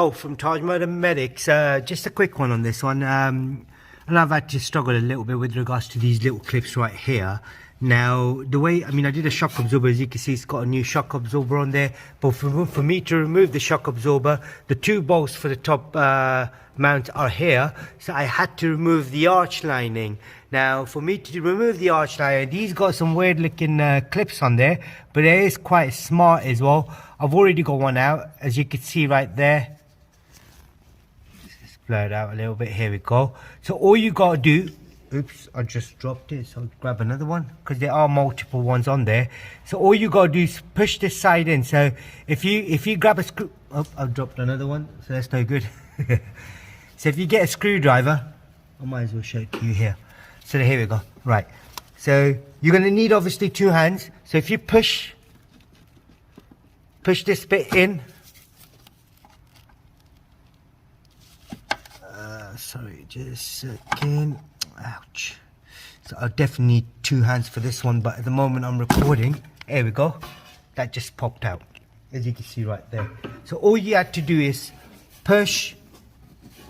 Joe from Taj Motor Medics. Just a quick one on this one. And I've had to struggle a little bit with regards to these little clips right here. Now, the way, I did a shock absorber. As you can see, it's got a new shock absorber on there. But for me to remove the shock absorber, the two bolts for the top mount are here. So I had to remove the arch lining. Now, for me to remove the arch lining, these got some weird looking clips on there, but it is quite smart as well. I've already got one out, as you can see right there. Let's blur it out a little bit. Here we go. So all you got to do, oops, I just dropped it, so I'll grab another one, because there are multiple ones on there. So all you got to do is push this side in. So if you grab a screw, oh, I've dropped another one, so that's no good. So if you get a screwdriver, I might as well show it to you here. So here we go. Right. So you're going to need obviously two hands. So if you push this bit in. Sorry, just a second. Ouch. So I'll definitely need two hands for this one, but at the moment I'm recording. There we go. That just popped out, as you can see right there. So all you had to do is push.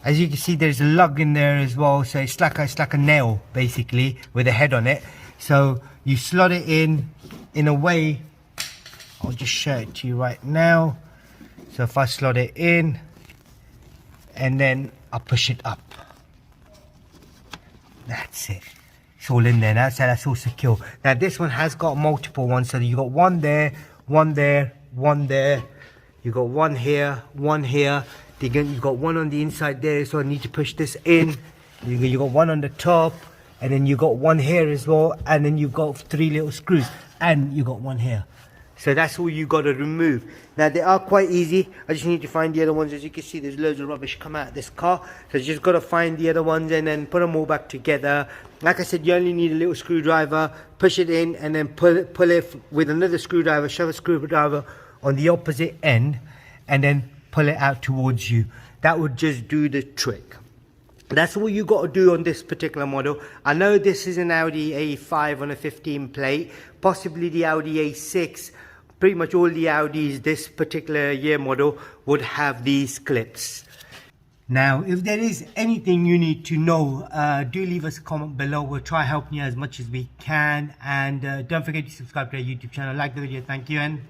As you can see, there's a lug in there as well. So it's like a nail, basically, with a head on it. So you slot it in a way. I'll just show it to you right now. So if I slot it in, and then I push it up. That's it. It's all in there now, so that's all secure. Now this one has got multiple ones. So you got one there, one there, one there. You got one here, one here. You got one on the inside there, so I need to push this in. You got one on the top, and then you got one here as well, and then you've got three little screws, and you got one here. So that's all you got to remove. Now they are quite easy. I just need to find the other ones. As you can see, there's loads of rubbish come out of this car. So you just got to find the other ones and then put them all back together. Like I said, you only need a little screwdriver. Push it in and then pull it with another screwdriver. Shove a screwdriver on the opposite end and then pull it out towards you. That would just do the trick. That's all you got to do on this particular model. I know this is an Audi A5 on a 15 plate, possibly the Audi A6. Pretty much all the Audis this particular year model would have these clips. Now, if there is anything you need to know, do leave us a comment below. We'll try helping you as much as we can. And don't forget to subscribe to our YouTube channel. Like the video. Thank you. And